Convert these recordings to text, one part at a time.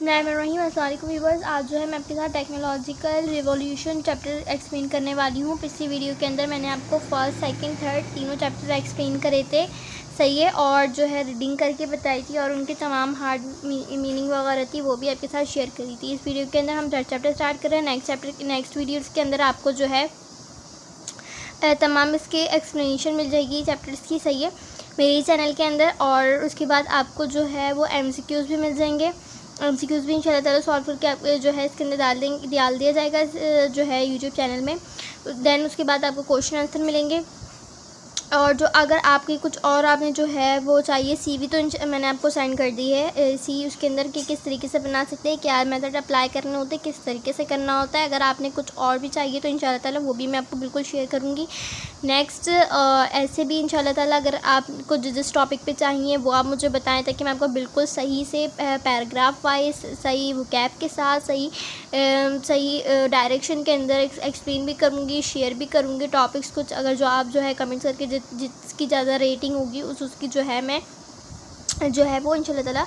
अस्सलाम व्यूअर्स, आज जो है मैं आपके साथ टेक्नोलॉजिकल रिवॉल्यूशन चैप्टर एक्सप्लेन करने वाली हूँ। पिछली वीडियो के अंदर मैंने आपको फर्स्ट, सेकंड, थर्ड तीनों चैप्टर एक्सप्लेन करे थे, सही है, और जो है रीडिंग करके बताई थी और उनके तमाम हार्ड मीनिंग वगैरह थी वो भी आपके साथ शेयर करी थी। इस वीडियो के अंदर हम थर्ड चैप्टर स्टार्ट कर रहे हैं। नेक्स्ट वीडियोज़ के अंदर आपको जो है तमाम इसके एक्सप्लेनेशन मिल जाएगी चैप्टर्स की, सही है, मेरे चैनल के अंदर। और उसके बाद आपको जो है वो MCQs भी मिल जाएंगे। MCQs भी इंशाल्लाह ताला सॉल्व करके आप जो है इसके अंदर डाल दिया जाएगा जो है यूट्यूब चैनल में। देन उसके बाद आपको क्वेश्चन आंसर मिलेंगे। और जो अगर आपकी कुछ और आपने जो है वो चाहिए CV, तो मैंने आपको सेंड कर दी है सी उसके अंदर कि किस तरीके से बना सकते हैं, क्या मेथड अप्लाई करने होते हैं, किस तरीके से करना होता है। अगर आपने कुछ और भी चाहिए तो इंशाल्लाह ताला वो भी मैं आपको बिल्कुल शेयर करूँगी। नेक्स्ट ऐसे भी इंशाल्लाह ताला अगर आपको जिस टॉपिक पे चाहिए वो आप मुझे बताएं, ताकि मैं आपको बिल्कुल सही से पैराग्राफ वाइज सही वोकैब के साथ सही डायरेक्शन के अंदर एक्सप्लेन भी करूँगी, शेयर भी करूँगी टॉपिक्स कुछ। अगर जो आप जो है कमेंट्स करके जिसकी ज़्यादा रेटिंग होगी उसकी जो है मैं जो है वो इंशाल्लाह ताला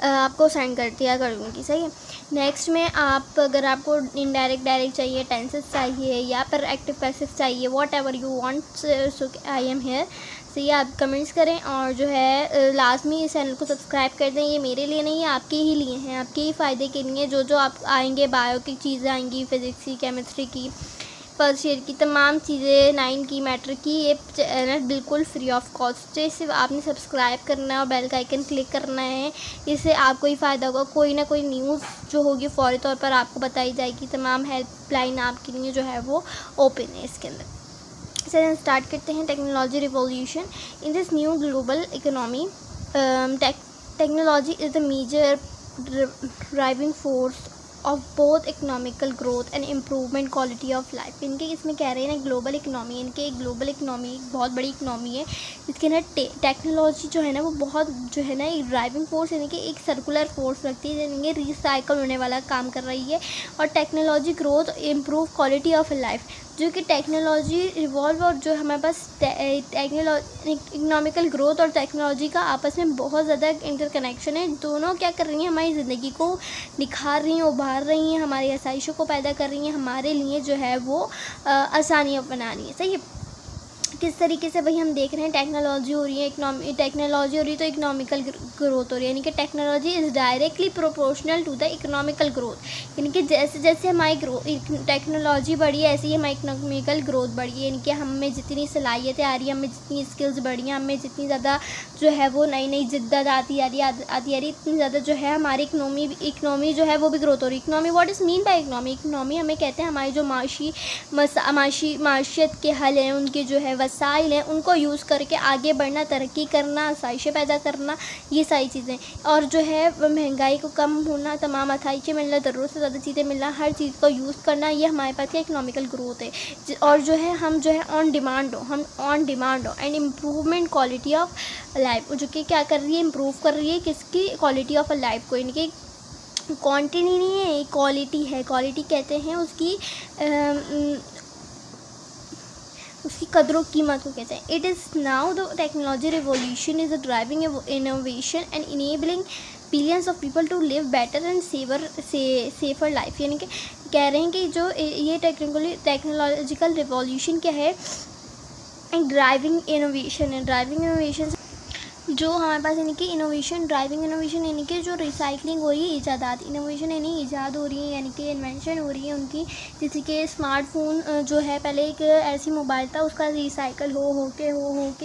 आपको सेंड कर दिया करूँगी, सही है। नेक्स्ट में अगर आपको इनडायरेक्ट डायरेक्ट चाहिए, टेंसेस चाहिए या फिर एक्टिव पैसिव चाहिए, what ever you want, so I am here, सही है। आप कमेंट्स करें और जो है लाजमी इस चैनल को सब्सक्राइब कर दें। ये मेरे लिए नहीं है, आपके ही लिए हैं, आपके ही फ़ायदे के लिए। जो आप आएंगे, बायो की चीज़ें आएंगी, फिज़िक्स की, केमिस्ट्री की, फर्स्ट ईयर की तमाम चीज़ें, 9 की, मैट्रिक की, ये चैनल बिल्कुल फ्री ऑफ कॉस्ट है। सिर्फ आपने सब्सक्राइब करना है और बेल का आइकन क्लिक करना है, इससे आपको ही फ़ायदा होगा। कोई ना कोई न्यूज़ जो होगी फ़ौरी तौर पर आपको बताई जाएगी। तमाम हेल्पलाइन आपके लिए जो है वो ओपन है इसके अंदर। चलिए स्टार्ट करते हैं। Technology revolution in this new global economy, technology is the major driving force of both economical growth and improvement quality of life. इनके इसमें कह रहे हैं ना ग्लोबल इकनॉमी, इनके एक ग्लोबल इकनॉमी एक बहुत बड़ी इकनॉमी है, इसके ना टेक्नोलॉजी जो है ना वो बहुत जो है ना एक ड्राइविंग फोर्स, यानी कि एक सर्कुलर फोर्स रखती है, यानी कि रिसाइकल होने वाला काम कर रही है। और technology growth improve quality of life, जो कि टेक्नोलॉजी रिवॉल्व और जो हमारे पास इकोनॉमिकल ग्रोथ और टेक्नोलॉजी का आपस में बहुत ज़्यादा इंटरकनेक्शन है। दोनों क्या कर रही हैं, हमारी ज़िंदगी को निखार रही हैं, उभार रही हैं, हमारी आसाइशों को पैदा कर रही हैं, हमारे लिए जो है वो आसानियाँ बना रही हैं, सही है। किस तरीके से भाई हम देख रहे हैं टेक्नोलॉजी हो रही है, टेक्नोलॉजी हो रही है तो इकोनॉमिकल ग्रोथ हो रही है, यानी कि technology is directly proportional to the economical growth, यानी कि जैसे जैसे हमारी टेक्नोलॉजी बढ़ी है ऐसे ही हमारी इकोनॉमिकल ग्रोथ बढ़ी है। यानी कि हमें जितनी सलाहियतें आ रही हैं, हमें जितनी स्किल्स बढ़ी हैं, हमें जितनी ज़्यादा जो है वो नई नई जिद्दत आती आ रही, इतनी ज़्यादा जो है हमारी इकनॉमी जो है वो भी ग्रोथ हो रही है। Economy, what is mean by economy? Economy हमें कहते हैं हमारी जो माशियत के हल हैं, उनके जो है वसाइल हैं, उनको यूज़ करके आगे बढ़ना, तरक्की करना, आसाइशें पैदा करना, ये सारी चीज़ें। और जो है महंगाई को कम होना, तमाम आसाइशें मिलना, ज़रूरत से ज़्यादा चीज़ें मिलना, हर चीज़ को यूज़ करना, ये हमारे पास क्या इकोनॉमिकल ग्रोथ है। और जो है हम जो है ऑन डिमांड हो and improvement quality of life, जो कि क्या कर रही है, इम्प्रूव कर रही है किसकी, क्वालिटी ऑफ लाइफ को। यानी कि क्वांटिटी नहीं है, क्वालिटी है। क्वालिटी कहते हैं उसकी कदरों कीमत को कहते हैं। It is now the technology revolution is driving innovation and enabling billions of people to live better and safer life. यानी कि कह रहे हैं कि जो ये टेक्नोलॉजिकल रिवॉल्यूशन क्या है, एक ड्राइविंग इनोवेशन है। ड्राइविंग इनोवेशन जो हमारे पास यानी कि ड्राइविंग इनोवेशन यानी कि जो रिसाइकलिंग हो रही है, ईजादात, इनोवेशन यानी ईजाद हो रही है, यानी कि इन्वेंशन हो रही है उनकी। जैसे कि स्मार्टफोन जो है, पहले एक ऐसी मोबाइल था, उसका रिसाइकल हो के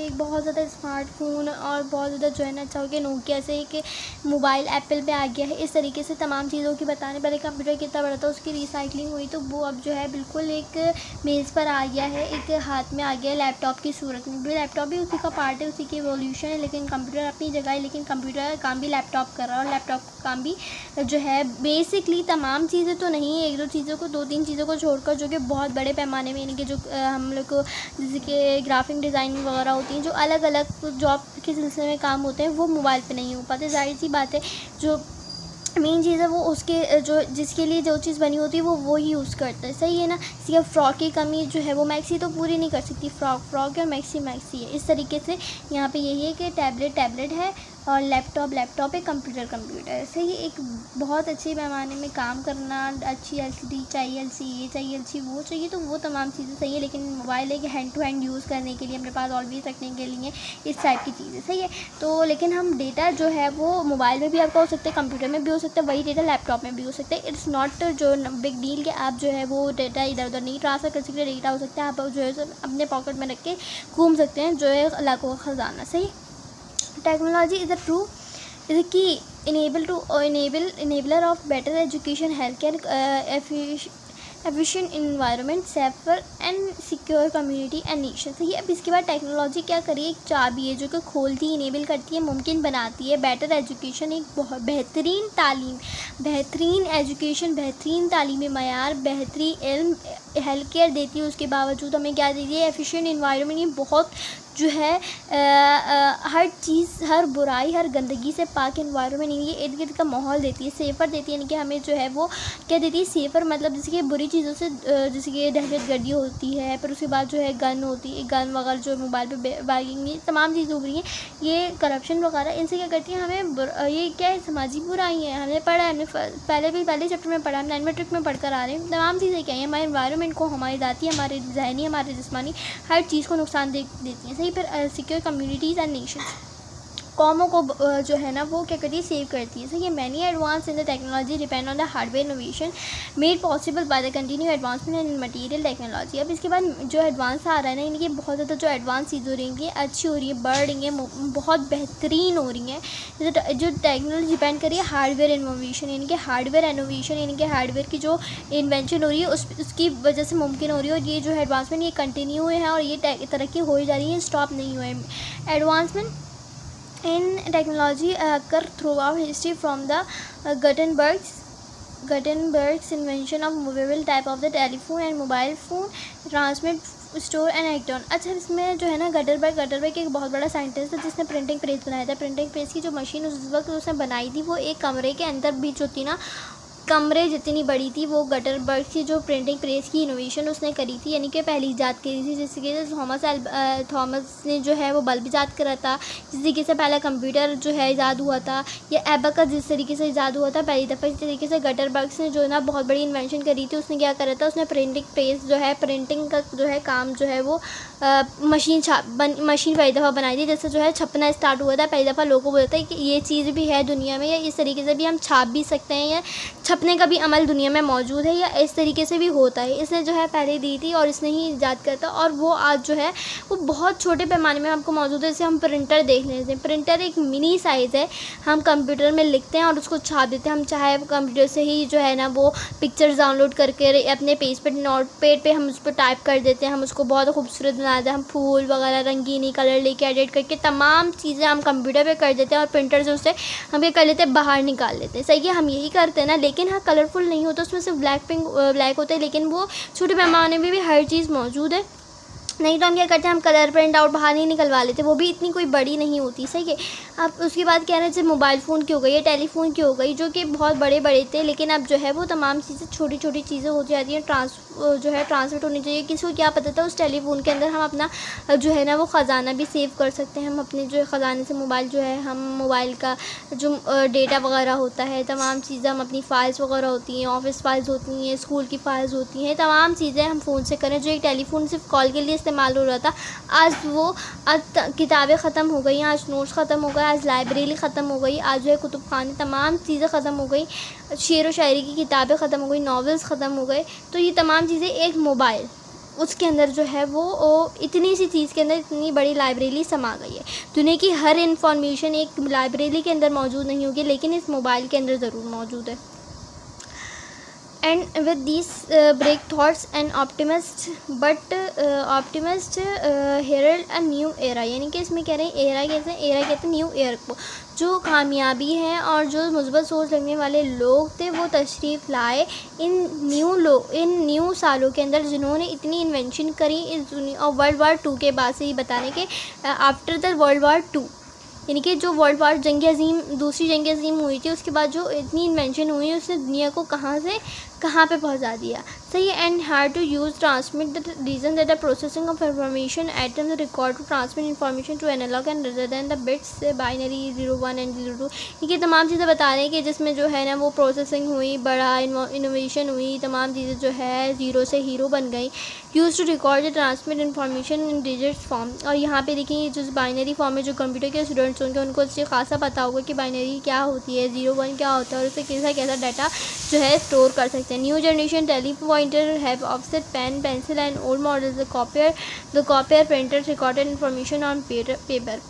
एक बहुत ज़्यादा स्मार्टफोन और बहुत ज़्यादा जो है ना अच्छा हो गया। नोकिया से एक मोबाइल एप्पल पे आ गया है। इस तरीके से तमाम चीज़ों की बताने, पहले कंप्यूटर कितना बड़ा था, उसकी रिसाइकलिंग हुई तो वो अब जो है बिल्कुल एक मेज़ पर आ गया है, एक हाथ में आ गया है लैपटॉप की सूरत में। लैपटॉप भी उसी का पार्ट है, उसी की एवोल्यूशन है, लेकिन कंप्यूटर अपनी जगह है, लेकिन कंप्यूटर का काम भी लैपटॉप कर रहा है और लैपटॉप का काम भी जो है बेसिकली तमाम चीज़ें तो नहीं, एक दो तीन चीज़ों को छोड़कर, जो कि बहुत बड़े पैमाने में, यानी कि जो हम लोग को जैसे कि ग्राफिक डिज़ाइनिंग वगैरह होती हैं, जो अलग अलग जॉब के सिलसिले में काम होते हैं, वो मोबाइल पे नहीं हो पाते। जाहिर सी बात है, जो मेन चीज़ है वो उसके जो जिसके लिए जो चीज़ बनी होती है वो ही यूज़ करता है, सही है ना। इसी का फ्रॉक की कमी जो है वो मैक्सी तो पूरी नहीं कर सकती, फ्रॉक और मैक्सी है। इस तरीके से यहाँ पे यही है कि टैबलेट है और लैपटॉप एक कंप्यूटर से ही एक बहुत अच्छे पैमाने में काम करना, अच्छी एलसीडी चाहिए, ये चाहिए, वो चाहिए, तो वो तमाम चीज़ें सही है। लेकिन मोबाइल एक हैंड टू हैंड यूज़ करने के लिए, अपने पास ऑलवेज रखने के लिए, इस टाइप की चीज़ें सही है। तो लेकिन हम डेटा जो है वो मोबाइल में भी आपका हो सकता है, कंप्यूटर में भी हो सकता है, वही डेटा लैपटॉप में भी हो सकता है। इट्स नॉट जो बिग डील कि आप जो है वो डेटा इधर उधर नहीं ट्रांसफ़र कर सकते। डेटा हो सकता है, आप जो है अपने पॉकेट में रख के घूम सकते हैं, जो है लाखों का ख़जाना सही। Technology is a key enabler of better education, healthcare, efficient environment, safer and secure community and nation। सही है। अब इसके बाद टेक्नोलॉजी क्या करी, एक चाबी है जो कि खोलती है, इनेबल करती है, मुमकिन बनाती है बेटर एजुकेशन, एक बहुत बेहतरीन तालीम, बेहतरीन एजुकेशन, बेहतरीन तालीमी मयार, बेहतरीन इल्म, हेल्थ केयर देती है। उसके बावजूद हमें क्या देती है, एफिशिएंट इन्वायरमेंट, ये बहुत जो है हर चीज़, हर बुराई, हर गंदगी से पाक इन्वायरमेंट, ये इर्द गिर्द का माहौल देती है। सेफ़र देती है, यानी कि हमें जो है वो क्या देती है, सेफ़र मतलब जैसे कि बुरी चीज़ों से, जैसे कि दहशतगर्दी होती है, फिर उसके बाद जो है गन होती है, गन वगैरह जो मोबाइल पे बाइंग, ये तमाम चीज़ें हो रही हैं, ये करप्शन वगैरह, इनसे क्या करती है हमें ये क्या है, समाजी बुराई है। हमने पढ़ा है, हमने पहले चैप्टर में पढ़ा, हम 9 मैट्रिक में पढ़कर आ रहे हैं। तमाम चीज़ें क्या है, हमारे इन्वायरमेंट को, हमारी ज़ाती, हमारे ज़हनी, हमारे जिस्मानी हर चीज़ को नुकसान देती हैं सही। फिर सिक्योर कम्युनिटीज़ एंड नेशंस, कौमों को जो है ना वो क्या करती है, सेव करती है सही है। Many advance in the technology depend on the hardware innovation made possible by the continue advancement in material technology. अब इसके बाद जो एडवांस आ रहा है ना, इनकी बहुत ज़्यादा जो एडवांस चीज़ हो रही है, अच्छी हो रही है, बढ़ रही है, बहुत बेहतरीन हो रही हैं। जो टेक्नोलॉजी डिपेंड करिए हार्डवेयर इनोवेशन, यानी कि हार्डवेयर इनोवेशन, यानी कि हार्डवेयर की जो इन्वेंशन हो रही है उसकी वजह से मुमकिन हो रही है। और ये जो है एडवांसमेंट ये कंटिन्यू है और ये तरक्की हो ही जा रही है, स्टॉप नहीं हुआ है। Advancement in technology occur throughout history from the Gutenberg's invention of movable type of the telephone and mobile phone, transmit, store and act on. अच्छा, इसमें जो है ना गटरबर्ग एक बहुत बड़ा साइंटिस्ट था जिसने प्रिंटिंग प्रेस बनाया था। प्रिंटिंग प्रेस की जो मशीन उस वक्त उसने बनाई थी, वो एक कमरे के अंदर भी जो थी ना, कमरे जितनी बड़ी थी, वो गटरबर्ग की जो प्रिंटिंग प्रेस की इनोवेशन उसने करी थी, यानी कि पहली ईजाद करी थी। जिस तरीके से थॉमस ने जो है वो बल्ब ईजाद करा था, जिस तरीके से पहला कंप्यूटर जो है ईजाद हुआ था, या एबेकस जिस तरीके से ईजाद हुआ था पहली दफ़ा, इस तरीके से गटरबर्ग ने जो है ना बहुत बड़ी इन्वेंशन करी थी। उसने क्या करा था, उसने प्रिंटिंग प्रेस जो है, प्रिंटिंग का जो है काम जो है वो मशीन पहली दफ़ा बनाई थी। जैसे जो है छपना स्टार्ट हुआ था, पहली दफ़ा लोगों को बोलता है कि ये चीज़ भी है दुनिया में, या इस तरीके से भी हम छाप भी सकते हैं, या छपने का भी अमल दुनिया में मौजूद है, या इस तरीके से भी होता है। इसने जो है पहले दी थी और इसने ही ईजाद करता, और वो आज जो है वो बहुत छोटे पैमाने में आपको मौजूद है। जैसे हम प्रिंटर देख लेते हैं, प्रिंटर एक मिनी साइज़ है, हम कंप्यूटर में लिखते हैं और उसको छाप देते हैं। हम चाहे कंप्यूटर से ही जो है ना वो पिक्चर्स डाउनलोड करके अपने पेज पर, नोटपैड पे हम उस पर टाइप कर देते हैं, हम उसको बहुत खूबसूरत बना देते हैं। हम फूल वगैरह रंगीनी कलर लेके एडिट करके तमाम चीज़ें हम कंप्यूटर पे कर देते हैं, और प्रिंटर से उससे हम ये कर लेते हैं, बाहर निकाल लेते हैं सही है। हम यही करते हैं ना, लेकिन हाँ कलरफुल नहीं होता, उसमें सिर्फ ब्लैक होता है, लेकिन वो छोटे पैमाने में भी हर चीज़ मौजूद है। नहीं तो हम क्या करते हैं, हम कलर प्रिंट आउट बाहर नहीं निकलवा लेते, वो भी इतनी कोई बड़ी नहीं होती सही है। अब उसके बाद क्या है ना, जैसे मोबाइल फ़ोन की हो गई या टेलीफोन की हो गई, जो कि बहुत बड़े बड़े थे, लेकिन अब जो है वो तमाम चीज़ें छोटी छोटी चीज़ें हो जाती हैं, जो है ट्रांसमिट होनी चाहिए। किसी को क्या पता था उस टेलीफोन के अंदर हम अपना जो है ना वो ख़जाना भी सेव कर सकते हैं। हम अपने जो है ख़जाने से मोबाइल जो है, हम मोबाइल का जो डेटा वगैरह होता है, तमाम चीज़ें हम अपनी फ़ाइल्स वगैरह होती हैं, ऑफिस फाइल्स होती हैं, स्कूल की फ़ाइल्स होती हैं, तमाम चीज़ें हम फ़ोन से करें। जो एक टेलीफोन सिर्फ कॉल के लिए इस्तेमाल हो रहा था, आज किताबें ख़त्म हो गई, आज नोट्स ख़त्म हो गए, आज लाइब्रेरी ख़त्म हो गई, आज जो है कुतुब खाने, तमाम चीज़ें ख़त्म हो गई, शेर व शायरी की किताबें ख़त्म हो गई, नॉवेल्स ख़त्म हो गए। तो ये तमाम चीज़ें एक मोबाइल, उसके अंदर जो है वो इतनी सी चीज़ के अंदर इतनी बड़ी लाइब्रेरी समा गई है। दुनिया की हर इन्फॉर्मेशन एक लाइब्रेरी के अंदर मौजूद नहीं होगी, लेकिन इस मोबाइल के अंदर ज़रूर मौजूद है। And with these break thoughts and optimist herald a new era, यानी कि इसमें कह रहे हैं era कहते हैं न्यू ईयर को। जो कामयाबी है और जो मुस्बत सोच रखने वाले लोग थे वो तशरीफ़ लाए इन न्यू सालों के अंदर, जिन्होंने इतनी इन्वेंशन करी इस दुनिया और वर्ल्ड वार 2 के बाद से ही बताने के आफ्टर द वर्ल्ड वार 2, यानी कि जो वर्ल्ड वार दूसरी जंग अज़ीम हुई थी, उसके बाद जो इतनी इन्वेंशन हुई उसने दुनिया को कहाँ से कहाँ पे पहुँचा दिया। सही है। And hard to use transmit the reason that the processing of information atom record to transmit information to analog and rather than the bits binary 01 and 02। ये तमाम चीज़ें बता रहे हैं कि जिसमें जो है ना वो प्रोसेसिंग हुई, बड़ा इनोवेशन हुई, तमाम चीज़ें जो है ज़ीरो से हीरो बन गई। Use to record the transmit information in digits form. और यहाँ पे देखिए जो बाइनरी फॉर्म में जो कंप्यूटर के स्टूडेंट्स होंगे उनको इससे खासा पता होगा कि बाइनरी क्या होती है, 01 क्या होता है और उससे कैसा कैसा डाटा जो है स्टोर कर सकते हैं। New generation telepointer have offset pen pencil and old models the copier printer recorded information on paper.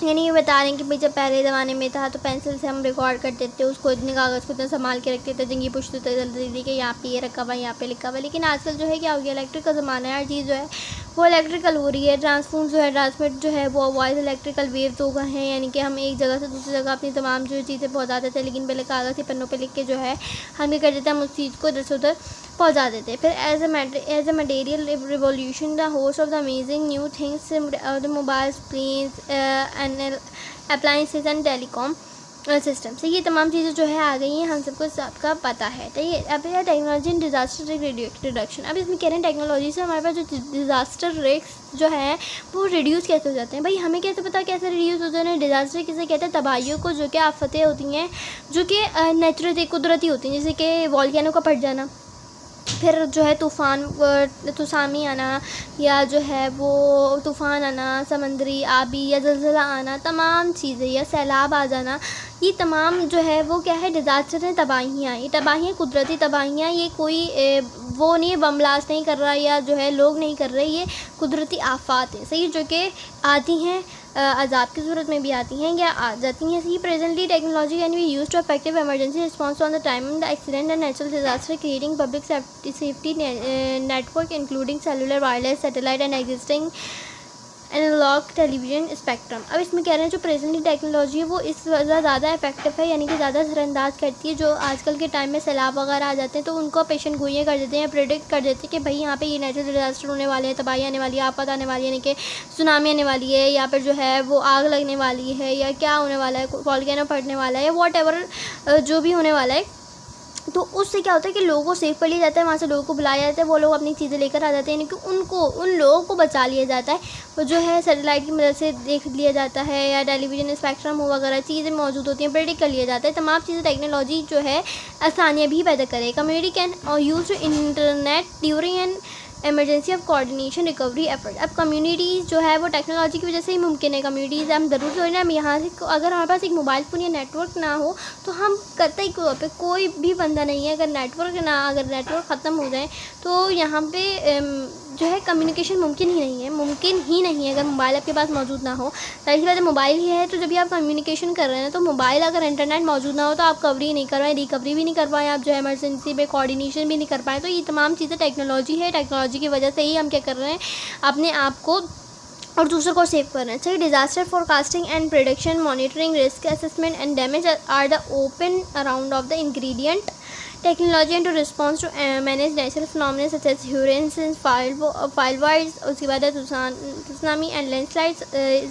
यानी ये बता रहे हैं कि भाई जब पहले ज़माने में था तो पेंसिल से हम रिकॉर्ड करते थे, उसको इतने कागज़ को इतना संभाल के रखते थे, जंगी पूछते थे जल्दी जल्दी कि यहाँ पे ये रखा हुआ, यहाँ पे लिखा हुआ। लेकिन आजकल जो है क्या हो गया, इलेक्ट्रिक का ज़माना है, हर चीज़ जो है वो इलेक्ट्रिकल हो रही है। ट्रांसमिट जो है वो वॉइस इलेक्ट्रिकल वेव्स हो गए हैं, यानी कि हम एक जगह से दूसरी जगह अपनी तमाम जो चीज़ें पहुँचाते थे, लेकिन पहले कागज़ के पन्नों पर लिख के जो है हम ये करते थे, हम उस चीज़ को इधर से उधर पहुँचा देते। फिर as a material revolution the host of the amazing new things the mobiles planes and appliances and telecom system से ये तमाम चीज़ें जो है आ गई हैं, हम सबको सबका पता है। तो ये अब है टेक्नोलॉजी एंड डिज़ास्टर रिडक्शन। अब इसमें कह रहे हैं टेक्नोलॉजी से हमारे पास जो डिज़ास्टर रिस्क जो है वो रिड्यूस कैसे हो जाते हैं। भाई हमें कैसे पता कैसे रिड्यूस हो जाते हैं। डिज़ास्टर किसे कहते हैं, तबाहियों को, जो कि आफतें होती हैं जो कि नेचुरल कुदरती होती हैं, जैसे कि वॉल्केनो का फट जाना, फिर जो है सुनामी आना, या जो है वो तूफ़ान आना, समंदरी आबी या ज़लज़ला आना, तमाम चीज़ें, या सैलाब आ जाना, ये तमाम जो है वो क्या है, डिज़ास्टर है, तबाहियाँ। ये तबाहियाँ कुदरती तबाहियाँ, ये कोई वो नहीं, बम ब्लास्ट नहीं कर रहा या जो है लोग नहीं कर रहे, ये कुदरती आफात हैं। सही, जो कि आती हैं अज़ाब की सूरत में भी आती हैं या आ जाती हैं। सही, presently technology can be used to effective emergency response on the time the accident and natural disaster, creating public safety network including cellular, wireless, satellite and existing analog television spectrum. अब इसमें कह रहे हैं जो प्रेजेंटली टेक्नोलॉजी है वो इस वजह ज़्यादा इफेक्टिव है, यानी कि ज़्यादा असरअंदाज करती है। जो आजकल के टाइम में सैलाब वगैरह आ जाते हैं तो उनको पेशेंट गोइयाँ कर देते हैं, प्रेडिक्ट कर देते हैं कि भाई यहाँ पे ये नेचुरल डिजास्टर होने वाले हैं, तबाही आने वाली है, आफत आने वाली है, यानी कि सुनामी आने वाली है, या फिर जो है वो आग लगने वाली है, या क्या होने वाला है, वॉल्केनो फटने वाला है, वॉट एवर जो भी होने वाला है। तो उससे क्या होता है कि लोगों को सेव कर लिया जाता है, वहाँ से लोगों को बुलाया जाता है, वो लोग अपनी चीज़ें लेकर आ जाते हैं, यानी कि उन लोगों को बचा लिया जाता है। वो जो है सैटेलाइट की मदद से देख लिया जाता है, या टेलीविज़न स्पेक्ट्रम हो वगैरह चीज़ें मौजूद होती हैं, प्रेडिक्ट कर लिया जाता है। तमाम चीज़ें टेक्नोलॉजी जो है आसानियाँ भी पैदा करे। Community can use internet during an emergency of coordination recovery effort. अब कम्युनिटीज़ जो है वो टेक्नोलॉजी की वजह से ही मुमकिन है। कम्युनिटीज़ हम ज़रूर जो है ना, हम यहाँ से अगर हमारे पास एक मोबाइल फ़ोन या नेटवर्क ना हो तो हम करते ही पे कोई भी बंदा नहीं है। अगर नेटवर्क ख़त्म हो जाए तो यहाँ पे जो है कम्युनिकेशन मुमकिन ही नहीं है अगर मोबाइल आपके पास मौजूद ना हो। जाहिर सी बात है मोबाइल ही है, तो जब भी आप कम्युनिकेशन कर रहे हैं तो मोबाइल अगर इंटरनेट मौजूद ना हो तो आप कवरी नहीं कर पाए, रिकवरी भी नहीं कर पाए, आप जो है इमरजेंसी में कोऑर्डिनेशन भी नहीं कर पाए। तो ये तमाम चीज़ें टेक्नोलॉजी है, टेक्नोलॉजी की वजह से ही हम क्या कर रहे हैं, अपने आप को और दूसरों को सेव कर रहे हैं। सही, disaster forecasting and prediction, monitoring, risk assessment and damage are the open around of the ingredient technology and to response to manage natural phenomena such as hurricanes, फाइलवाइज, उसके बाद है tsunami and landslides,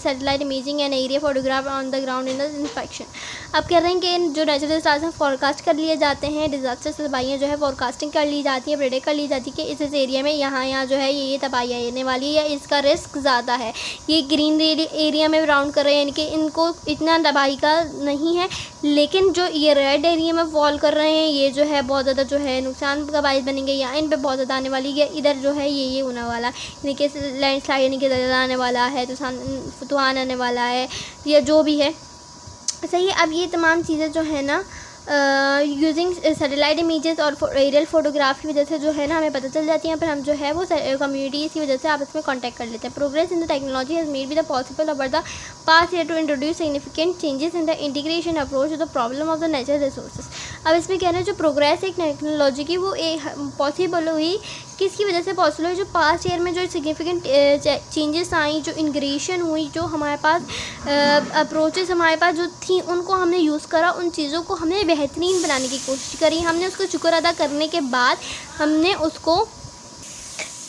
satellite imaging and area photograph on the ground in the inspection. अब कह रहे हैं कि जो नेचुरल डिजास्टर फोरकास्ट कर लिए जाते हैं, डिजास्टर से तबाहियाँ जो है फोरकास्टिंग कर ली जाती है, प्रेडिक्ट कर ली जाती है कि इस एरिया में यहाँ जो है ये तबाहियाँ आने वाली है, या इसका रिस्क ज़्यादा है, ये ग्रीन एरिया में राउंड कर रहे हैं, यानी कि इनको इतना तबाही का नहीं है, लेकिन जो ये रेड एरिया में फॉल कर रहे हैं ये जो है बहुत ज़्यादा जो है नुकसान का बाइस बनेंगे, या इन पे बहुत ज़्यादा आने वाली है, इधर जो है ये होने वाला है, यानी कि लैंडस्लाइड, यानी कि ज़्यादा आने वाला है, तूफान आने वाला है, या जो भी है। सही है। अब ये तमाम चीज़ें जो है ना यूजिंग सैटेलाइट इमेजेस और एरियल फोटोग्राफ की वजह से जो है ना हमें पता चल जाती है, पर हम जो है वो कम्युनिटीज़ की वजह से आपस में कांटेक्ट कर लेते हैं। Progress in the technology has made be the possible over the past year to introduce significant changes in the integration approach to the problem of the natural resources. अब इसमें कहना है जो प्रोग्रेस एक टेक्नोलॉजी की वो पॉसिबल हुई, किसकी वजह से पॉसिबल हुई, जो पास्ट ईयर में जो सिग्निफिकेंट चेंजेस आई, जो इंटीग्रेशन हुई, जो हमारे पास अप्रोचेस हमारे पास जो थी उनको हमने यूज़ करा, उन चीज़ों को हमने बेहतरीन बनाने की कोशिश करी, हमने उसको शुक्र अदा करने के बाद हमने उसको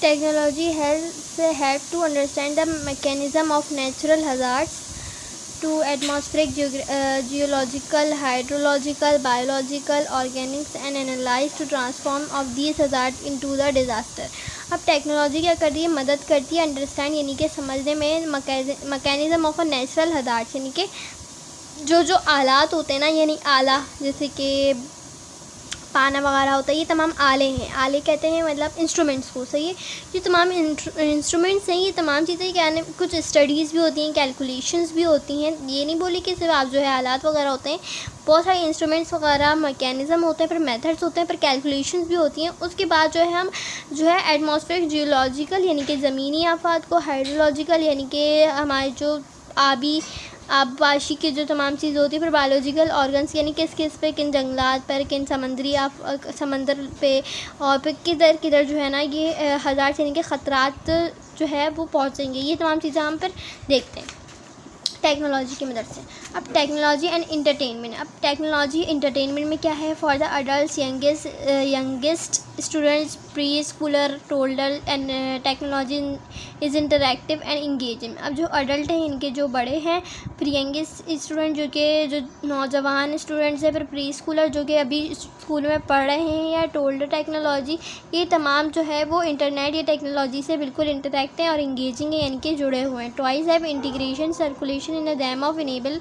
technology has to understand the mechanism of natural hazards to atmospheric, geological, hydrological, biological, organics and analyze to transform of these hazards into the disaster. अब टेक्नोलॉजी क्या करती है, मदद करती है अंडरस्टैंड यानी कि समझने में mechanism of a natural hazard, यानी कि जो आलात होते हैं ना, यानी आला जैसे कि पाना वगैरह होता है, ये तमाम आले हैं। आले कहते हैं मतलब इंस्ट्रूमेंट्स को, सही है। ये तमाम इंस्ट्रूमेंट्स हैं, ये तमाम चीज़ें क्या है, कुछ स्टडीज़ भी होती हैं, कैलकुलेशंस भी होती हैं। ये नहीं बोली कि सिर्फ आप जो है आलात वगैरह होते हैं, बहुत सारे इंस्ट्रूमेंट्स वगैरह मैकेनिज़्म होते हैं, फिर मेथड्स होते हैं, फिर कैलकुलेशंस भी होती हैं। उसके बाद जो है हम जो है एटमॉस्फेरिक, जियोलॉजिकल यानी कि ज़मीनी आफात को, हाइड्रोलॉजिकल यानी कि हमारे जो आबपाशी की जो तमाम चीज़ होती है, फिर बायोलॉजिकल ऑर्गन्स यानी किस पे, किन जंगलात पर, किन समंदर पे, और फिर किधर जो है ना ये हज़ार यानी कि ख़तरात जो है वो पहुँचेंगे। ये तमाम चीज़ें हम फिर देखते हैं टेक्नोलॉजी की मदद से। अब टेक्नोलॉजी एंड इंटरटेनमेंट। अब टेक्नोलॉजी इंटरटेनमेंट में क्या है, for the adult, youngest students, pre Schuler, told her and technology is interactive and engaging. अब जो अडल्ट हैं, इनके जो बड़े हैं, फिर यंगेस्ट स्टूडेंट जो नौजवान स्टूडेंट्स हैं, फिर प्री स्कूलर जो कि अभी स्कूल में पढ़ रहे हैं, या टोल्डर टेक्नोलॉजी, ये तमाम जो है वो इंटरनेट या टेक्नोलॉजी से बिल्कुल इंटरैक्ट हैं और इंगेजिंग है यानी कि जुड़े हुए हैं। Toys have integration circulation in them of enable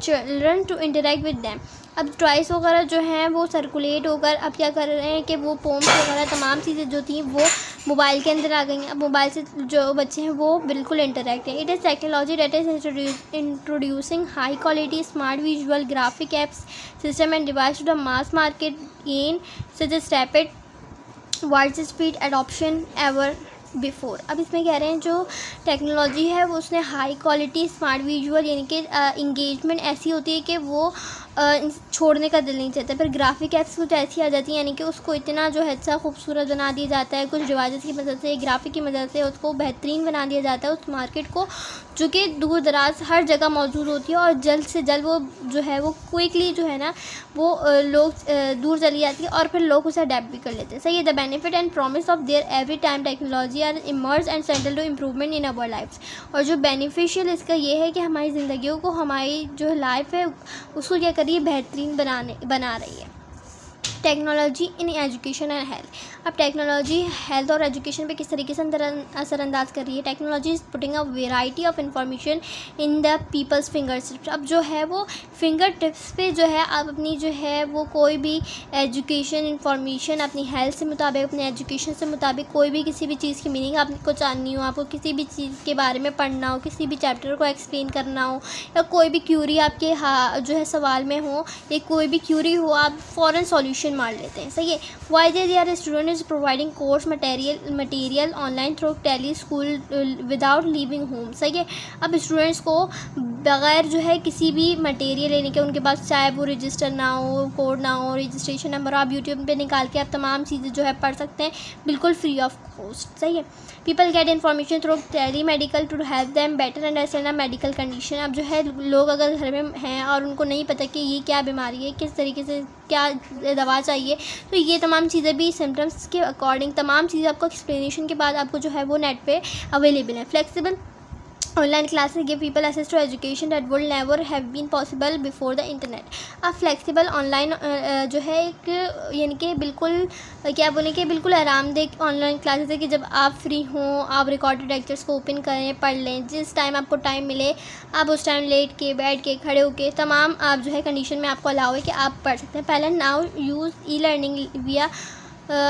children to interact with them. अब टॉयज़ वगैरह जो हैं वो सर्कुलेट होकर अब क्या कर रहे हैं कि वो पोम्स वगैरह तमाम चीज़ें जो थी वो मोबाइल के अंदर आ गई हैं। अब मोबाइल से जो बच्चे हैं वो बिल्कुल इंटरैक्ट हैं। It is technology that is introducing high quality smart visual graphic apps system and device to the mass market in such as rapid wide speed adoption ever before. अब इसमें कह रहे हैं जो टेक्नोलॉजी है वो उसने हाई क्वालिटी स्मार्ट विजुअल यानी कि इंगेजमेंट ऐसी होती है कि वो छोड़ने का दिल नहीं चाहता। फिर ग्राफिक एप्स कुछ ऐसी आ जाती हैं यानी कि उसको इतना जो है अच्छा खूबसूरत बना दिया जाता है, कुछ डिवाइसेस की मदद से, ग्राफिक की मदद से उसको बेहतरीन बना दिया जाता है उस मार्केट को, जो कि दूर दराज हर जगह मौजूद होती है और जल्द से जल्द वो जो है वो क्विकली जो है ना वो लोग दूर चली जाती है और फिर लोग उसे अडेप्ट भी कर लेते हैं। सही है। The benefit and promise of their every time technology are emerge and central to improvement in our lifes. और जो बेनिफिशियल इसका ये है कि हमारी ज़िंदगियों को, हमारी जो लाइफ है उसको क्या करिए बेहतरीन बना रही है। Technology in education and health. अब टेक्नोलॉजी हेल्थ और एजुकेशन पे किस तरीके से असरअंदाज कर रही है। Technology is putting a variety of information in the people's finger tips. अब जो है वो फिंगर टिप्स पे जो है आप अपनी जो है वो कोई भी एजुकेशन इंफॉर्मेशन अपनी हेल्थ से मुताबिक, अपने एजुकेशन से मुताबिक, कोई भी किसी भी चीज़ की मीनिंग आपको जाननी हो, आपको किसी भी चीज़ के बारे में पढ़ना हो, किसी भी चैप्टर को एक्सप्लेन करना हो, या कोई भी क्यूरी आपके जो है सवाल में हो, या कोई भी क्यूरी हो, आप फ़ौरन सॉल्यूशन मार लेते हैं। सही है। Why they are student is providing course material online through tele school without leaving home. सही है। अब स्टूडेंट्स को बग़ैर जो है किसी भी मटेरियल लेने के, उनके पास चाहे वो रजिस्टर ना हो, कोड ना हो, रजिस्ट्रेशन नंबर, आप यूट्यूब पे निकाल के आप तमाम चीज़ें जो है पढ़ सकते हैं बिल्कुल फ्री ऑफ कॉस्ट। सही है। People get information through tele medical to help them better understand a medical condition. अब जो है लोग अगर घर में हैं और उनको नहीं पता कि ये क्या बीमारी है, किस तरीके से क्या दवा चाहिए, तो ये तमाम चीज़ें भी सिम्टम्स के अकॉर्डिंग तमाम चीज़ें आपको एक्सप्लेनेशन के बाद आपको जो है वो नेट पे अवेलेबल है। Flexible online classes give people access to education that would never have been possible before the internet. अब फ्लेक्सिबल ऑनलाइन जो है एक यानी कि बिल्कुल क्या बोलें कि बिल्कुल आरामदेह ऑनलाइन क्लासेस है कि जब आप फ्री हों, आप रिकॉर्डेड लेक्चर्स को ओपन करें, पढ़ लें, जिस टाइम आपको टाइम मिले आप उस टाइम लेट के, बैठ के, खड़े होके तमाम आप जो है कंडीशन में आपको अलाउ है कि आप पढ़ सकते हैं। पहले नाउ यूज़ ई लर्निंग विया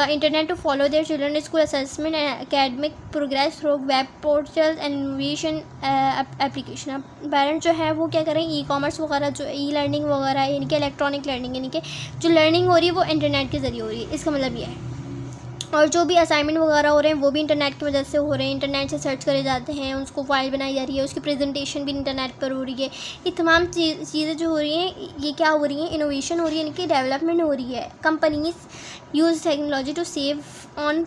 internet to follow their children's school assessment and academic progress through web portals and innovation application। अब पेरेंट जो है वो क्या करें, ई कॉमर्स वगैरह जो ई लर्निंग वगैरह यानी कि इलेक्ट्रॉनिक लर्निंग यानी कि जो लर्निंग हो रही है वो इंटरनेट के ज़रिए हो रही है। इसका मतलब ये है। और जो भी असाइनमेंट वगैरह हो रहे हैं वो भी इंटरनेट की वजह से हो रहे हैं, इंटरनेट से सर्च करे जाते हैं, उसको फाइल बनाई जा रही है, उसकी प्रेजेंटेशन भी इंटरनेट पर हो रही है। ये तमाम चीज़ें जो हो रही हैं ये क्या हो रही हैं, इनोवेशन हो रही है, यानी कि डेवलपमेंट हो रही है। Companies use technology to save on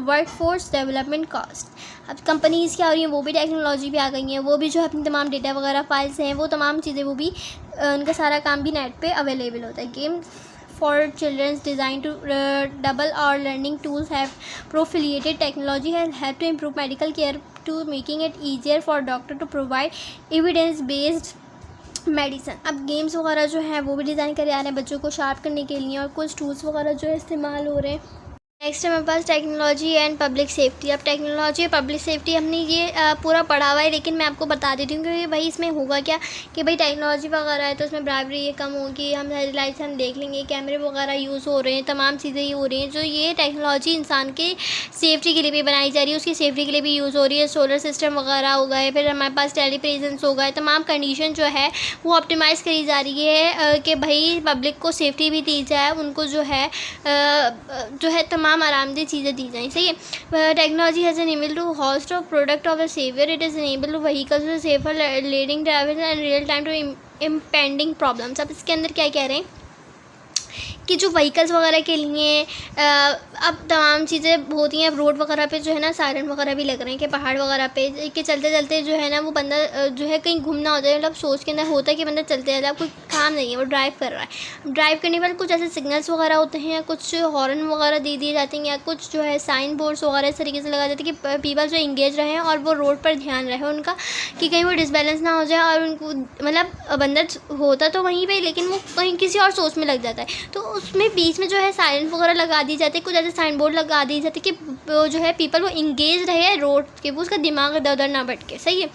work force development cost. अब कंपनीज़ क्या हो रही हैं, वो भी टेक्नोलॉजी भी आ गई हैं, वो भी जो है अपनी तमाम डेटा वगैरह फाइल्स हैं, वो तमाम चीज़ें वो भी उनका सारा काम भी नेट पे अवेलेबल होता है। Game for children's designed to double our learning tools have proliferated. Technology has helped to improve medical care to making it easier for doctor to provide evidence based medicine. अब games वगैरह जो है वो भी design करे आ रहे हैं बच्चों को शार्प करने के लिए, और कुछ टूल्स वगैरह जो है इस्तेमाल हो रहे हैं। नेक्स्ट हमारे पास टेक्नोलॉजी एंड पब्लिक सेफ्टी। अब टेक्नोलॉजी और पब्लिक सेफ्टी हमने ये पूरा पढ़ा हुआ है, लेकिन मैं आपको बता देती हूँ कि भाई इसमें होगा क्या कि भाई टेक्नोलॉजी वगैरह है तो उसमें ब्राइवरी ये कम होगी, हम लाइट्स हम देख लेंगे, कैमरे वगैरह यूज़ हो रहे हैं, तमाम चीज़ें ही हो रही हैं। जो ये टेक्नोलॉजी इंसान के सेफ्टी के लिए भी बनाई जा रही है, उसकी सेफ्टी के लिए भी यूज़ हो रही है। सोलर सिस्टम वगैरह हो गए, फिर हमारे पास टेलीप्रेजेंस हो गए, तमाम कंडीशन जो है वो ऑप्टिमाइज़ करी जा रही है कि भाई पब्लिक को सेफ्टी भी दी जाए, उनको जो है तमाम आरामदेह चीज़ें दी जाएँ। सही है। Technology has enabled to host of product of a saviour, it is enabled to vehicles to safer leading drivers and real time to impending problems. अब इसके अंदर क्या कह रहे हैं कि जो व्हीकल्स वगैरह के लिए अब तमाम चीज़ें होती हैं। अब रोड वगैरह पे जो है ना सायरन वगैरह भी लग रहे हैं कि पहाड़ वगैरह पे कि चलते चलते जो है ना वो बंदा जो है कहीं घूमना होता है, मतलब सोच के अंदर होता है कि बंदा चलते चलते, अब कोई काम नहीं है, वो ड्राइव कर रहा है। ड्राइव करने वाले कुछ ऐसे सिग्नल्स वगैरह होते हैं, या कुछ हॉर्न वगैरह दे दिए जाते हैं, या कुछ जो है साइन बोर्ड्स वगैरह इस तरीके से लगा देते हैं कि पीपल जो इंगेज रहे और वो रोड पर ध्यान रहे उनका, कि कहीं वो डिसबैलेंस ना हो जाए और उनको मतलब बंदा होता तो वहीं पर लेकिन वो कहीं किसी और सोच में लग जाता है। तो उसमें बीच में जो है साइलेंस वगैरह लगा दी जाती है, कुछ ऐसे साइन बोर्ड लगा दी जाती है कि जो है पीपल वो इंगेज रहे रोड के, वो उसका दिमाग इधर उधर ना भटके। सही है।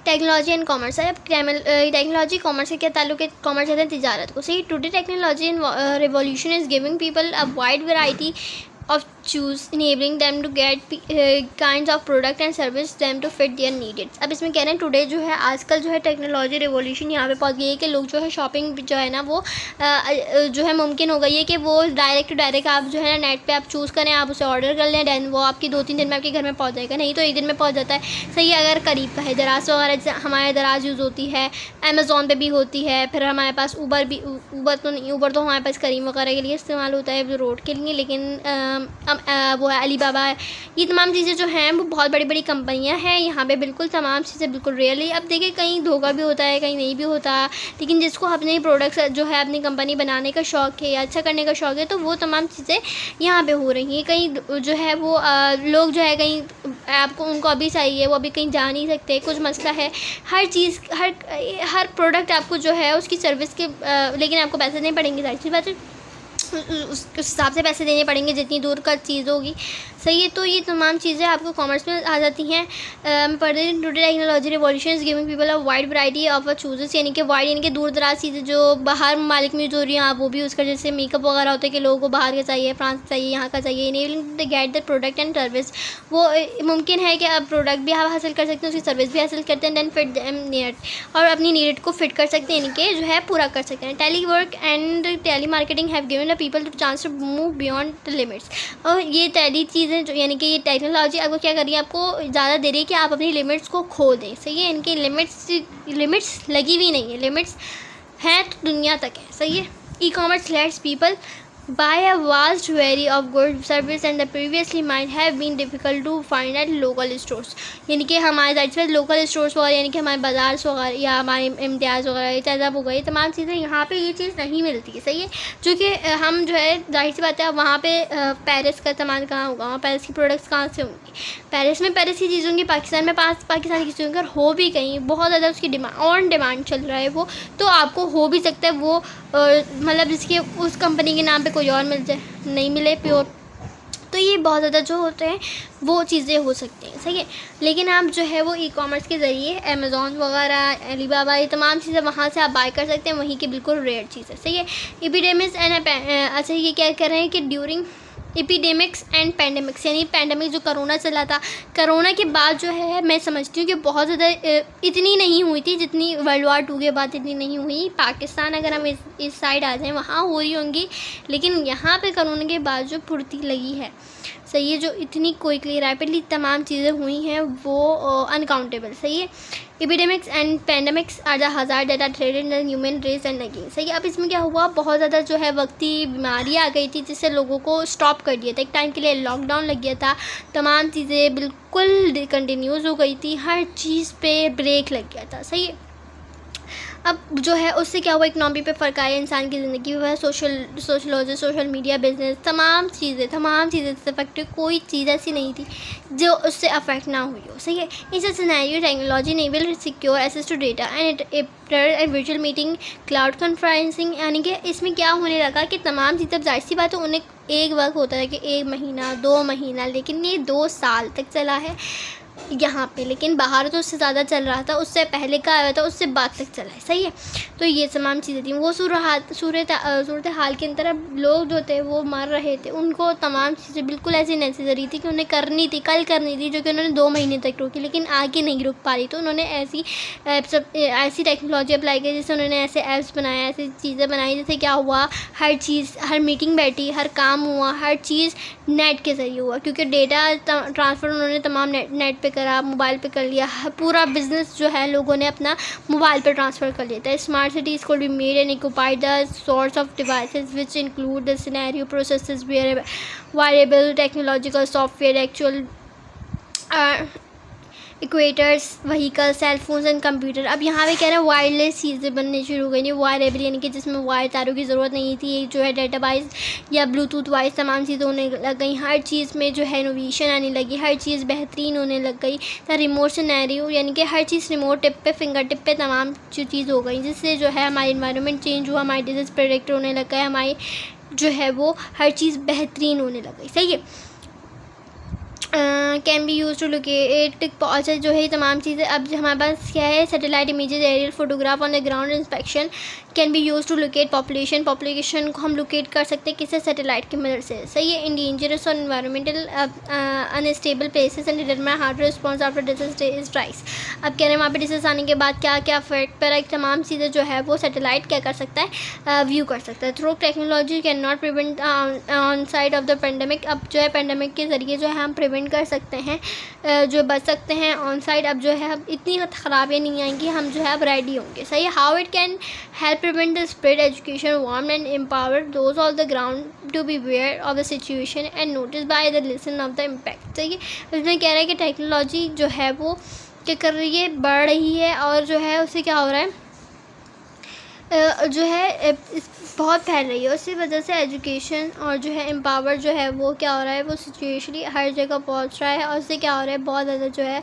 टेक्नोलॉजी एंड कॉमर्स है। अब टेक्नोलॉजी कॉमर्स से क्या ताल्लुक है? कॉमर्स कहते हैं तिजारत को। सही। Today technology and revolution is giving people a wide variety of choose, enabling them to get kinds of product and service them to fit their needs। अब इसमें कह रहे हैं टुडे जो है आजकल जो है टेक्नोलॉजी रिवॉल्यूशन यहाँ पे पहुँच गई है कि लोग जो है शॉपिंग जो है ना वो जो है मुमकिन हो गई है कि वो डायरेक्ट आप जो है ना नेट पे आप चूज़ करें, आप उसे ऑर्डर कर लें, दैन वो आपकी 2-3 दिन में आपके घर में पहुँच जाएगा, नहीं तो 1 दिन में पहुँच जाता है। सही है। अगर करीब का है, दराज वगैरह जैसे हमारे दराज यूज़ होती है, अमेज़ॉन पे भी होती है, फिर हमारे पास ऊबर तो नहीं, ऊबर तो हमारे पास करीम वगैरह के लिए इस्तेमाल होता है रोड के लिए, लेकिन वो है अलीबाबा है। ये तमाम चीज़ें जो हैं वो बहुत बड़ी बड़ी कंपनियां हैं, यहाँ पे बिल्कुल तमाम चीज़ें बिल्कुल रियली। अब देखिए कहीं धोखा भी होता है, कहीं नहीं भी होता, लेकिन जिसको अपने प्रोडक्ट्स जो है अपनी कंपनी बनाने का शौक़ है या अच्छा करने का शौक़ है, तो वो तमाम चीज़ें यहाँ पे हो रही हैं। कहीं जो है वो लोग जो है कहीं आपको उनको अभी चाहिए, वो अभी कहीं जा नहीं सकते, कुछ मसला है, हर चीज़ हर प्रोडक्ट आपको जो है उसकी सर्विस के लेकिन आपको पैसे नहीं पड़ेंगे, सारी चीज़ बात है, उस हिसाब से पैसे देने पड़ेंगे जितनी दूर का चीज़ होगी। सही है। तो ये तमाम चीज़ें आपको कॉमर्स में आ जाती हैं। Today technology revolution is giving people a wide variety of chooses, यानी कि वाइड यानी कि दूर दराज चीज़ें जो बाहर ममालिक में यूज़ हो रही हैं आप वो भी यूज़ कर, जैसे मेकअप वगैरह होते हैं कि लोगों को बाहर का चाहिए, फ्रांस का चाहिए, यहाँ का चाहिए, enabling to get the product and service. वो मुमकिन है कि आप प्रोडक्ट भी आप हासिल कर सकते हैं, उसकी सर्विस भी हासिल करते हैं, दैन फिट देम नीड, और अपनी नीड को फिट कर सकते हैं, यानी कि जो है पूरा कर सकते हैं। Tele work and tele marketing have given the people to chance to move beyond the limits. और ये टेली चीज़ें जो यानी कि ये टेक्नोलॉजी आपको क्या कर रही है, आपको ज़्यादा दे रही है कि आप अपनी लिमिट्स को खो दें। सही है। इनकी लिमिट्स लगी हुई नहीं है, लिमिट्स हैं तो दुनिया तक है। सही है। E commerce let's people buy a vast variety of goods service and the previously might have been difficult to find at local stores। यानी कि हमारे जाहिर सी लोकल स्टोर्स वगैरह यानी कि हमारे बाज़ार वगैरह या हमारे इम्तियाज़ वगैरह तहज़ब हो गई, तमाम चीज़ें यहाँ पे ये चीज़ नहीं मिलती है। सही है। चूँकि हम जो है जाहिर सी बात है वहाँ पे पेरिस का सामान कहाँ होगा, वहाँ पेरिस की प्रोडक्ट्स कहाँ से होंगी, पेरिस में पेरिस की चीज़ होंगी, पाकिस्तान में पाकिस्तानी की चीज़ होंगी। अगर हो भी कहीं बहुत ज़्यादा उसकी डिमांड चल रहा है वो, तो आपको हो भी सकता है वो मतलब जिसके उस कंपनी के नाम पे कोई और मिल जाए, नहीं मिले प्योर, तो ये बहुत ज़्यादा जो होते हैं वो चीज़ें हो सकती हैं। सही है। लेकिन आप जो है वो ई कॉमर्स के ज़रिए अमेज़ॉन वगैरह, अलीबाबा, ये तमाम चीज़ें वहाँ से आप बाय कर सकते हैं, वहीं की बिल्कुल रेयर चीज़ है। सही है। एपिडेमिक्स एंड अच्छा ये क्या कह रहे हैं कि ड्यूरिंग एपिडेमिक्स एंड पैंडेमिक्स, यानी पैंडेमिक जो करोना चला था, करोना के बाद जो है मैं समझती हूँ कि बहुत ज़्यादा इतनी नहीं हुई थी जितनी वर्ल्ड वार 2 के बाद इतनी नहीं हुई। पाकिस्तान अगर हम इस साइड आ जाएं वहाँ हो रही होंगी, लेकिन यहाँ पे करोना के बाद जो फुर्ती लगी है, सही है, जो इतनी क्विकली रैपिडली तमाम चीज़ें हुई हैं वो अनकाउंटेबल। सही है। Epidemics and pandemics are the hazard that are threatening the human race and again. सही है। अब इसमें क्या हुआ, बहुत ज़्यादा जो है वक्ती बीमारी आ गई थी जिससे लोगों को स्टॉप कर दिया था, एक टाइम के लिए लॉकडाउन लग गया था, तमाम चीज़ें बिल्कुल कंटिन्यूज़ हो गई थी, हर चीज़ पे ब्रेक लग गया था। सही है। अब जो है उससे क्या हुआ, इकनॉमी पे फ़र्क आया इंसान की ज़िंदगी में, वह सोशलॉजी, सोशल मीडिया, बिजनेस, तमाम चीज़ें से अफेक्ट हुई। कोई चीज़ ऐसी नहीं थी जो उससे अफेक्ट ना हुई हो, सही है। इस scenario technology enable secure access to data and virtual meeting, cloud conferencing, यानी कि इसमें क्या होने लगा कि तमाम चीज़ें, जाहिर सी बात है उन्हें एक वक्त होता है कि 1 महीना 2 महीना, लेकिन ये 2 साल तक चला है यहाँ पे, लेकिन बाहर तो उससे ज़्यादा चल रहा था, उससे पहले का आया था, उससे बाद तक चला है, सही है। तो ये तमाम चीज़ें थी। वो सूरत हाल के अंदर अब लोग जो थे वो मर रहे थे, उनको तमाम चीज़ें बिल्कुल ऐसी नेसेसरी थी कि उन्हें करनी थी, कल करनी थी, जो कि उन्होंने 2 महीने तक रोकी, लेकिन आगे नहीं रुक पा रही। तो उन्होंने ऐसी टेक्नोलॉजी अप्लाई की, जैसे उन्होंने ऐसे ऐप्स बनाए, ऐसी चीज़ें बनाई, जैसे क्या हुआ, हर चीज़, हर मीटिंग बैठी, हर काम हुआ, हर चीज़ नेट के ज़रिए हुआ, क्योंकि डेटा ट्रांसफ़र उन्होंने तमाम नेट पे करा, मोबाइल पे कर लिया। पूरा बिजनेस जो है लोगों ने अपना मोबाइल पे ट्रांसफ़र कर लिया था। Smart cities could be made and occupied the sorts of devices which include the scenario processes, variable technological software, actual equators, vehicle, cell phones and computer. अब यहाँ पे कह रहे हैं वायरलेस चीज़ें बनने शुरू हो गई, वायरेबल, यानी कि जिसमें वायर तारों की ज़रूरत नहीं थी, एक जो है डेटा वाइज या ब्लूटूथ वाइज तमाम चीज़ें होने लग गई। हर चीज़ में जो है इनोवेशन आने लगी, हर चीज़ बेहतरीन होने लग गई। तो रिमोट सिनेरियो, यानी कि हर चीज़ रिमोट टिप पे, फिंगर टिप पे तमाम जो चीज़ हो गई, जिससे जो है हमारी इन्वायरमेंट चेंज हुआ, हमारी डिजीज़ प्रेडिक्ट होने लग गए, हमारी जो है वो हर चीज़ बेहतरीन होने लग गई, सही है। Can be use to locate, अच्छा जो है तमाम चीज़ें अब हमारे पास क्या है, satellite images, aerial photograph on the ground inspection can be use to locate population को हम लोकेट कर सकते हैं किससे, सैटेलाइट की मदद से, सही है। इन डेंजरस और environmental unstable places and determine how to response after disaster rise. अब कह रहे हैं वहाँ पे डिजास्टर आने के बाद क्या क्या इफेक्ट पर तमाम चीज़ें जो है वो सैटेलाइट क्या कर सकता है, व्यू कर सकता है। Through technology can not prevent on side of the pandemic, अब जो है पेंडेमिक के ज़रिए जो है हम प्रिवेंट कर सकते हैं, जो बच सकते हैं ऑन साइड। अब जो है अब इतनी खराबियाँ नहीं आएंगी, हम जो है अब रेडी होंगे, सही है। How it can help prevent the spread, education, warm and empower those on the ground to be aware of the situation and notice by the listen of the impact, सही है। इसमें कह रहा है कि टेक्नोलॉजी जो है वो क्या कर रही है, बढ़ रही है, और जो है उससे क्या हो रहा है, जो है बहुत फैल रही है, उसी वजह से एजुकेशन और जो है एम्पावर जो है वो क्या हो रहा है, वो सिचुएशनली हर जगह पहुंच रहा है, और उससे क्या हो रहा है, बहुत ज़्यादा जो है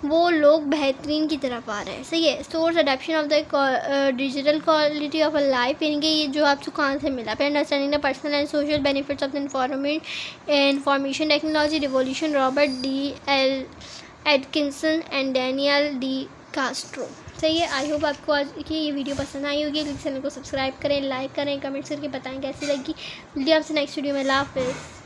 वो लोग बेहतरीन की तरफ आ रहे हैं, सही है। Source adaptation of the digital quality of a life, यानी कि ये जो आपको कहाँ से मिला, फिर understanding the personal and social benefits of the information technology revolution, Robert D L Atkinson and Daniel D Castro, सही है। आई होप आपको आज की ये वीडियो पसंद आई होगी। चैनल को सब्सक्राइब करें, लाइक करें, कमेंट्स करके बताएं कैसी लगी वीडियो। आपसे नेक्स्ट वीडियो में, अल्लाह हाफ़िज़।